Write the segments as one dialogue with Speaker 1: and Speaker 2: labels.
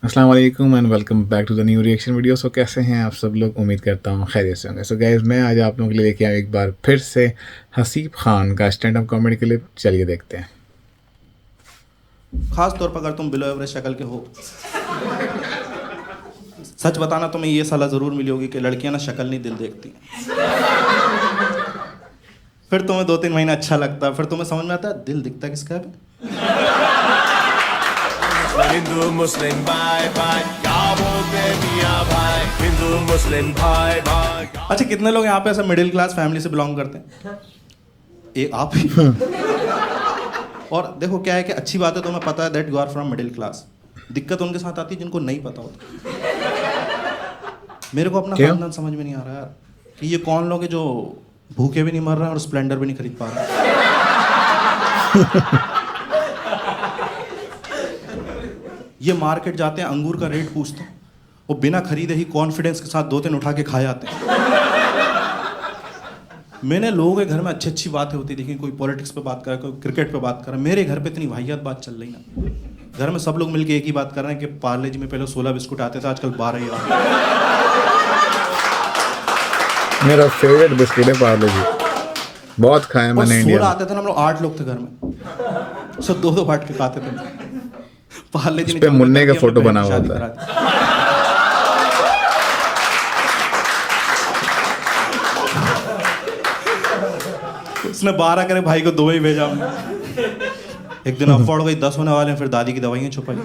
Speaker 1: अस्सलाम वालेकुम and welcome back to the new reaction video. So कैसे हैं आप सब लोग? उम्मीद करता हूँ खैरियत से होंगे। सो गाइस, मैं आज आप लोगों के लिए लेके आया एक बार फिर से हसीब खान का स्टैंड अप कॉमेडी क्लिप। चलिए देखते हैं।
Speaker 2: खास तौर पर अगर तुम बिलो एवरेज शक्ल के हो, सच बताना तुम्हें ये सलाह जरूर मिली होगी कि लड़कियां ना शक्ल नहीं दिल देखती हैं। फिर तुम्हें 2-3 महीना अच्छा लगता है, फिर तुम्हें समझ में आता है दिल दिखता किसका है।
Speaker 3: हिंदू मुस्लिम भाई भाई क्या बोलते मियां भाई, हिंदू मुस्लिम भाई भाई।
Speaker 2: अच्छा, कितने लोग यहाँ पे ऐसे मिडिल क्लास फैमिली से बिलोंग करते हैं? ये आप ही। और देखो क्या है कि अच्छी बात है, तुम्हें पता है that you are from middle class. दिक्कत उनके साथ आती है जिनको नहीं पता होता। मेरे को अपना खानदान समझ में नहीं आ रहा यार कि ये कौन लोग हैं जो भूखे भी नहीं मर रहे हैं और स्प्लेंडर भी नहीं खरीद पा रहे हैं। ये मार्केट जाते हैं, अंगूर का रेट पूछते हैं, वो बिना खरीदे ही कॉन्फिडेंस के साथ 2-3 उठा के खा जाते हैं। मैंने लोगों के घर में अच्छी अच्छी बातें होती देखी, कोई पॉलिटिक्स पे बात कर रहा है, कोई क्रिकेट पे बात कर रहा है। मेरे घर पे इतनी वाहियात बात चल रही ना, घर में सब लोग मिलके एक ही बात कर रहे हैं कि पार्ले जी में पहले 16 बिस्कुट आते थे, आजकल 12 ही आते हैं।
Speaker 1: मेरा फेवरेट बिस्किट है पार्ले जी, बहुत खाया मैंने इंडिया
Speaker 2: 16
Speaker 1: में।
Speaker 2: आते थे ना, हम लोग 8 लोग थे घर में, सब 2-2 बांट के खाते थे। पार्ले जी
Speaker 1: इस पे मुन्ने का फोटो बना हुआ था।
Speaker 2: उसने 12 करे, भाई को 2 ही भेजा हमने। एक दिन अफवाड़ हो गई, 10 होने वाले हैं, फिर दादी की दवाइयाँ छुपाई।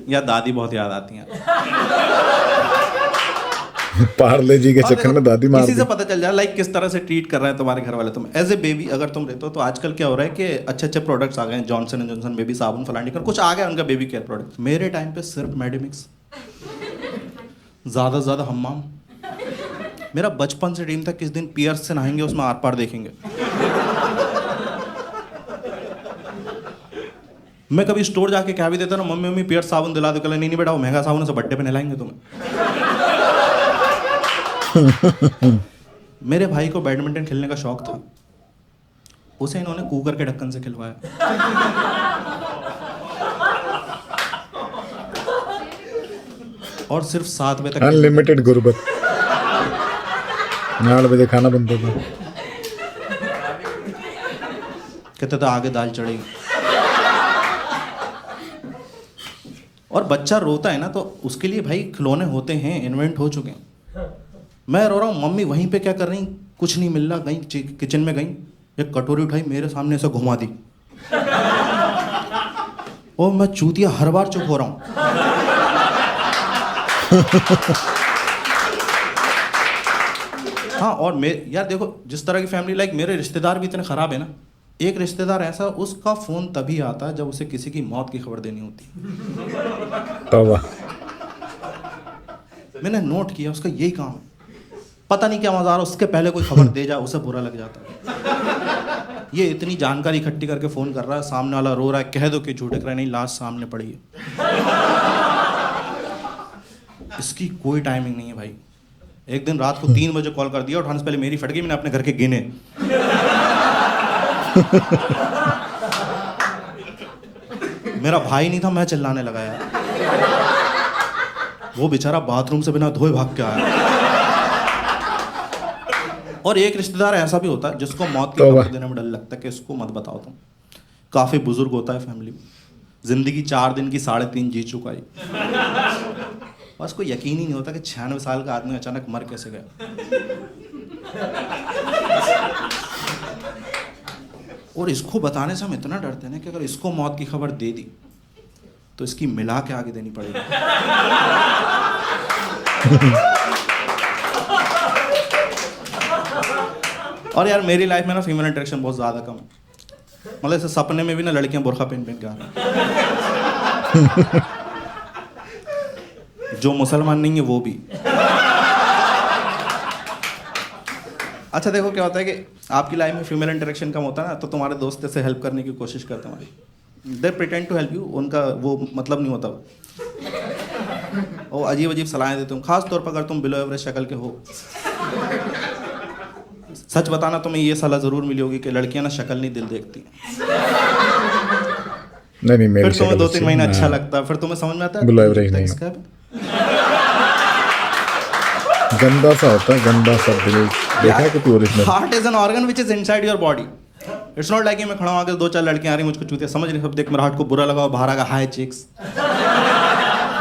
Speaker 2: या दादी बहुत याद आती हैं।
Speaker 1: पार्ले जी के चक्कर में दादी मार
Speaker 2: इसी से
Speaker 1: दी।
Speaker 2: पता चल जाए लाइक किस तरह से ट्रीट कर रहे हैं तुम्हारे घर वाले तुम एज ए बेबी। अगर तुम रहते हो तो आजकल क्या हो रहा है कि अच्छे अच्छे प्रोडक्ट्स आ गए हैं, जॉनसन एंड जॉनसन बेबी साबुन फलानी कर कुछ आ गया उनका बेबी केयर प्रोडक्ट। मेरे टाइम पे सिर्फ मेडिमिक्स, ज़्यादा से ज़्यादा हम्माम। मेरा बचपन से ड्रीम था किस दिन पियर्स से नहाएंगे, उसमें आर पार देखेंगे। मैं कभी स्टोर जाके क्या भी देता ना, मम्मी मम्मी पियर्स साबुन दिला दो, कल नहीं बेटा वो महंगा साबुन है, सब बड्डे पे नहलाएंगे तुम्हें। मेरे भाई को बैडमिंटन खेलने का शौक था, उसे इन्होंने कुकर के ढक्कन से खिलवाया। और सिर्फ 7 बजे तक
Speaker 1: अनलिमिटेड गुर्बत, 8 बजे खाना बनता था।
Speaker 2: कहते थे आगे दाल चढ़ेगी। और बच्चा रोता है ना तो उसके लिए भाई खिलौने होते हैं, इन्वेंट हो चुके हैं। मैं रो रहा हूँ, मम्मी वहीं पे क्या कर रही, कुछ नहीं मिल रहा, गई किचन में गई, एक कटोरी उठाई, मेरे सामने से घुमा दी। और मैं चूतिया हर बार चुप हो रहा हूँ। हाँ, और यार देखो जिस तरह की फैमिली, लाइक मेरे रिश्तेदार भी इतने खराब है ना। एक रिश्तेदार ऐसा, उसका फोन तभी आता है जब उसे किसी की मौत की खबर देनी होती।
Speaker 1: तौबा।
Speaker 2: मैंने नोट किया उसका यही काम है। पता नहीं क्या मजा आ रहा, उसके पहले कोई खबर दे जाए उसे बुरा लग जाता है। ये इतनी जानकारी इकट्ठी करके फोन कर रहा है, सामने वाला रो रहा है, कह दो कि झूठे कर रहा है, नहीं लाश सामने पड़ी है। इसकी कोई टाइमिंग नहीं है भाई। एक दिन रात को 3 बजे कॉल कर दिया, उठाने से पहले मेरी फट गई, मैंने अपने घर के गिने। मेरा भाई नहीं था, मैं चिल्लाने लगा यार। वो बेचारा बाथरूम से बिना धोए भाग के आया। और एक रिश्तेदार ऐसा भी होता है जिसको मौत की खबर देने में डर लगता है कि इसको मत बताओ तुम। काफी बुजुर्ग होता है फैमिली में, जिंदगी 4 दिन की 3.5 जी चुका है, बस कोई यकीन ही नहीं होता कि 96 साल का आदमी अचानक मर कैसे गया। और इसको बताने से हम इतना डरते हैं कि अगर इसको मौत की खबर दे दी तो इसकी मिला के आगे देनी पड़ेगी। और यार मेरी लाइफ में ना फीमेल इंटरेक्शन बहुत ज़्यादा कम है। मतलब ऐसे सपने में भी ना लड़कियां बुर्खा पहन पहन के आ रही हैं। जो मुसलमान नहीं है वो भी। अच्छा देखो क्या होता है कि आपकी लाइफ में फीमेल इंटरेक्शन कम होता है ना, तो तुम्हारे दोस्त से हेल्प करने की कोशिश करते हैं। They pretend to help you, उनका वो मतलब नहीं होता। वो अजीब अजीब सलाहें देते हो, खास तौर पर अगर तुम बिलो एवरेज शक्ल के हो। सच बताना तुम्हें ये सलाह जरूर मिली होगी कि लड़कियां ना शक्ल नहीं दिल देखती।
Speaker 1: नहीं मेरी
Speaker 2: फिर तुम्हें
Speaker 1: शक्ल
Speaker 2: 2-3 महीने अच्छा लगता है, फिर तुम्हें समझ में आता है
Speaker 1: Below average नहीं
Speaker 2: इसका
Speaker 1: गंदा सा होता है, गंदा सा दिल देखा है कि तू original.
Speaker 2: Heart is an organ which is inside your body. It's not like मैं खड़ा हूं आगे 2-4 लड़कियां आ रही मुझको चूतिया समझ नहीं, सब देख मेरा हार्ट को बुरा लगा और बाहर आ गया hi chicks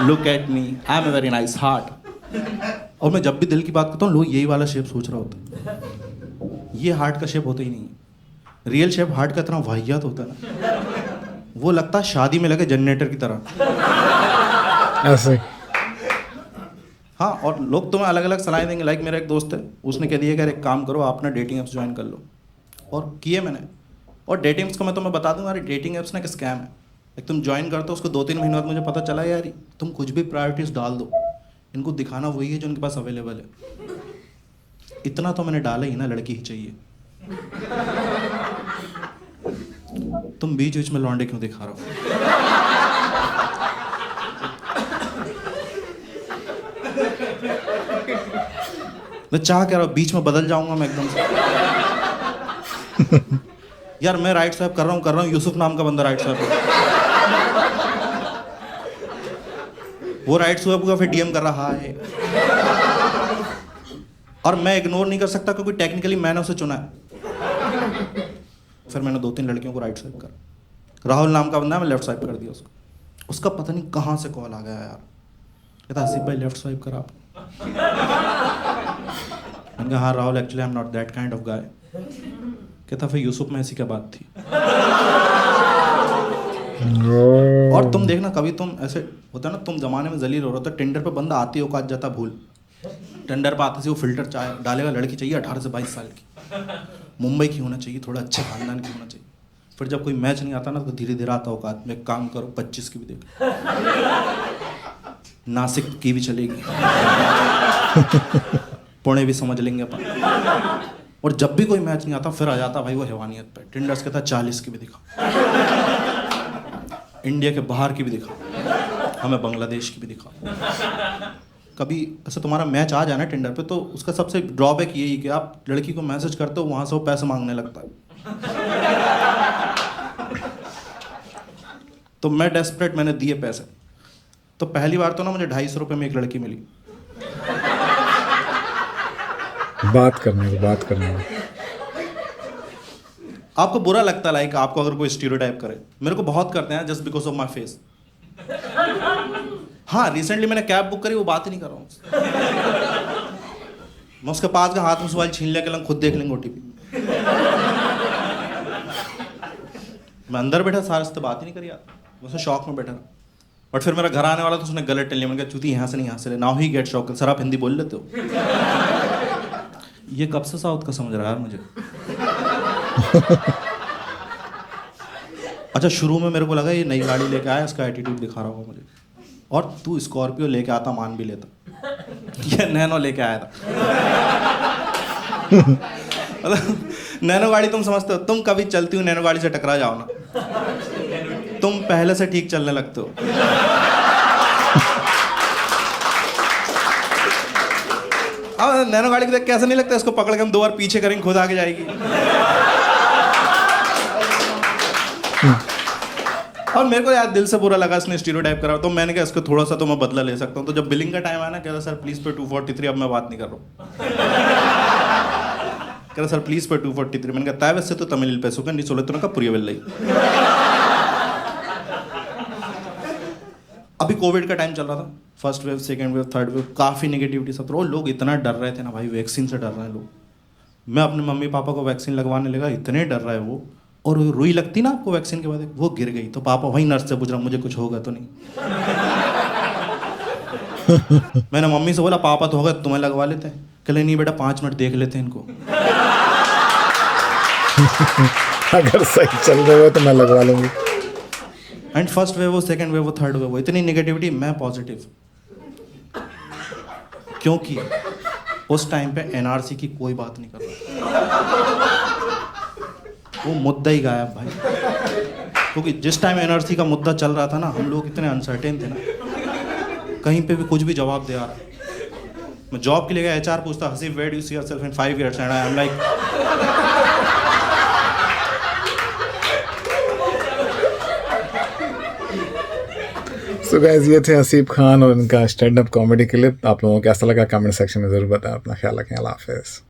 Speaker 2: look at me I am a very nice heart. और मैं जब भी दिल की बात करता हूँ लोग यही वाला शेप सोच रहा होता है, ये हार्ट का शेप होता ही नहीं है। रियल शेप हार्ट का इतना वाहियात होता है ना, वो लगता है शादी में लगे जनरेटर की तरह
Speaker 1: ऐसे।
Speaker 2: हाँ, और लोग तुम्हें अलग अलग सलाह देंगे। लाइक मेरा एक दोस्त है, उसने कह दिया कि एक काम करो आप ना डेटिंग एप्स ज्वाइन कर लो, और किए मैंने। और डेटिंग एप्स को मैं तुम्हें बता दूँ, यार डेटिंग एप्स ना एक स्कैम है। एक तुम ज्वाइन करते हो, उसको 2-3 महीने बाद मुझे पता चला यार तुम कुछ भी प्रायोरिटीज डाल दो, इनको दिखाना वही है जो उनके पास अवेलेबल है। इतना तो मैंने डाला ही ना, लड़की ही चाहिए। तुम बीच बीच में लौंडे क्यों दिखा रहे हो? मैं चाह क्या रहा हूँ, बीच में बदल जाऊंगा मैं एकदम से। यार मैं राइट स्वाइप कर रहा हूँ, यूसुफ नाम का बंदा राइट स्वाइप, वो राइट स्वाइप का फिर डीएम कर रहा है, और मैं इग्नोर नहीं कर सकता क्योंकि टेक्निकली मैंने उसे चुना है। फिर मैंने 2-3 लड़कियों को राइट स्वाइप कर, राहुल नाम का बंदा है, मैं लेफ्ट स्वाइप कर दिया उसको। उसका पता नहीं कहाँ से कॉल आ गया यार, कहता हसीब भाई लेफ्ट स्वाइप करा आप। मैंने कहा हाँ Rahul actually I am not that kind of guy. कहता फिर यूसुफ में ऐसी क्या बात थी। और तुम देखना कभी तुम ऐसे होता है ना, तुम जमाने में जलील हो रहे हो तो टिंडर पे बंदा आती हो काट जाता भूल। टिंडर पे आते से वो फिल्टर चाहे डालेगा, लड़की चाहिए 18 से 22 साल की, मुंबई की होना चाहिए, थोड़ा अच्छे खानदान की होना चाहिए। फिर जब कोई मैच नहीं आता ना तो धीरे धीरे आता होगा, में एक काम करो 25 की भी देख, नासिक की भी चलेगी, पुणे भी समझ लेंगे अपन। और जब भी कोई मैच नहीं आता फिर आ जाता भाई वो हैवानियत पे। टिंडर्स कहता 40 की भी दिखा, इंडिया के बाहर की भी दिखा, हमें बांग्लादेश की भी दिखा। कभी ऐसे तुम्हारा मैच आ जाए ना टिंडर पे तो उसका सबसे ड्रॉबैक यही कि आप लड़की को मैसेज करते हो, वहां से वो पैसे मांगने लगता है। तो मैं डेस्परेट, मैंने दिए पैसे। तो पहली बार तो ना मुझे 250 रुपये में एक लड़की मिली।
Speaker 1: बात करने को
Speaker 2: आपको बुरा लगता है लाइक आपको अगर कोई स्टीरियोटाइप करे, मेरे को बहुत करते हैं just because of my face. हाँ रिसेंटली मैंने कैब बुक करी, वो बात ही नहीं कर रहा हूँ, मैं उसके पास का हाथ में सवाल छीन लिया कि खुद देख लेंगे ओटीपी। मैं अंदर बैठा, सारे से बात ही नहीं करी यार, मैं शौक में बैठा। बट फिर मेरा घर आने वाला तो उसने गलत टेल लिया, मैंने कहा चूती यहाँ से नहीं यहाँ से ले, now he gate shock. Sir आप हिंदी बोल लेते हो? ये कब से साउथ का समझ रहा है यार मुझे। अच्छा शुरू में मेरे को लगा ये नई गाड़ी लेके आया, इसका एटीट्यूड दिखा रहा होगा मुझे, और तू स्कॉर्पियो लेके आता मान भी लेता, ये नैनो लेके आया था। नैनो गाड़ी तुम समझते हो, तुम कभी चलती हो नैनो गाड़ी से टकरा जाओ ना, तुम पहले से ठीक चलने लगते हो। अब नैनो गाड़ी को देख कैसा नहीं लगता, इसको पकड़ के हम 2 बार पीछे करेंगे खुद आगे जाएगी। और मेरे को यार दिल से बुरा लगा, इसने स्टीरियोटाइप करा, तो मैंने कहा इसको थोड़ा सा तो मैं बदला ले सकता हूँ। तो जब बिलिंग का टाइम आया ना, कह रहा सर प्लीज पे 243, अब मैं बात नहीं कर रहा हूँ। कह रहा सर प्लीज पे 243। मैंने कहा ताय वैसे तो तमिल पे सुखन नहीं सोले तो ना पुरियविल्लाई। अभी कोविड का टाइम चल रहा था, first wave, second wave, third wave, काफ़ी नेगेटिविटी सब। तो लोग इतना डर रहे थे ना भाई, वैक्सीन से डर रहे हैं लोग। मैं अपने मम्मी पापा को वैक्सीन लगवाने लगा, इतने डर रहे वो। और रुई लगती ना आपको वैक्सीन के बाद, वो गिर गई तो पापा वही नर्स से पूछ रहा मुझे कुछ होगा तो नहीं। मैंने मम्मी से बोला पापा तो होगा तुम्हें लगवा लेते हैं। कहले नहीं बेटा 5 मिनट देख लेते हैं इनको।
Speaker 1: अगर सही चल रहे हो तो मैं लगवा लूंगी।
Speaker 2: एंड फर्स्ट वेव वो, सेकेंड वेव वो, थर्ड वेव वो, इतनी नेगेटिविटी, मैं पॉजिटिव। क्योंकि उस टाइम पे एनआरसी की कोई बात नहीं कर रहा, वो मुद्दा ही गायब भाई। क्योंकि जिस टाइम एनआरसी का मुद्दा चल रहा था ना, हम लोग इतने अनसर्टेन थे ना, कहीं पे भी कुछ भी जवाब दे आ रहा। मैं जॉब के लिए गया, एचआर पूछता Haseeb where do you see yourself in 5 years and I am like
Speaker 1: so guys ये थे हसीब खान और उनका स्टैंड अप कॉमेडी क्लिप। आप लोगों को कैसा लगा कमेंट सेक्शन में ज़रूर बताएं। अपना ख्याल रखें। अल्लाह हाफिज़।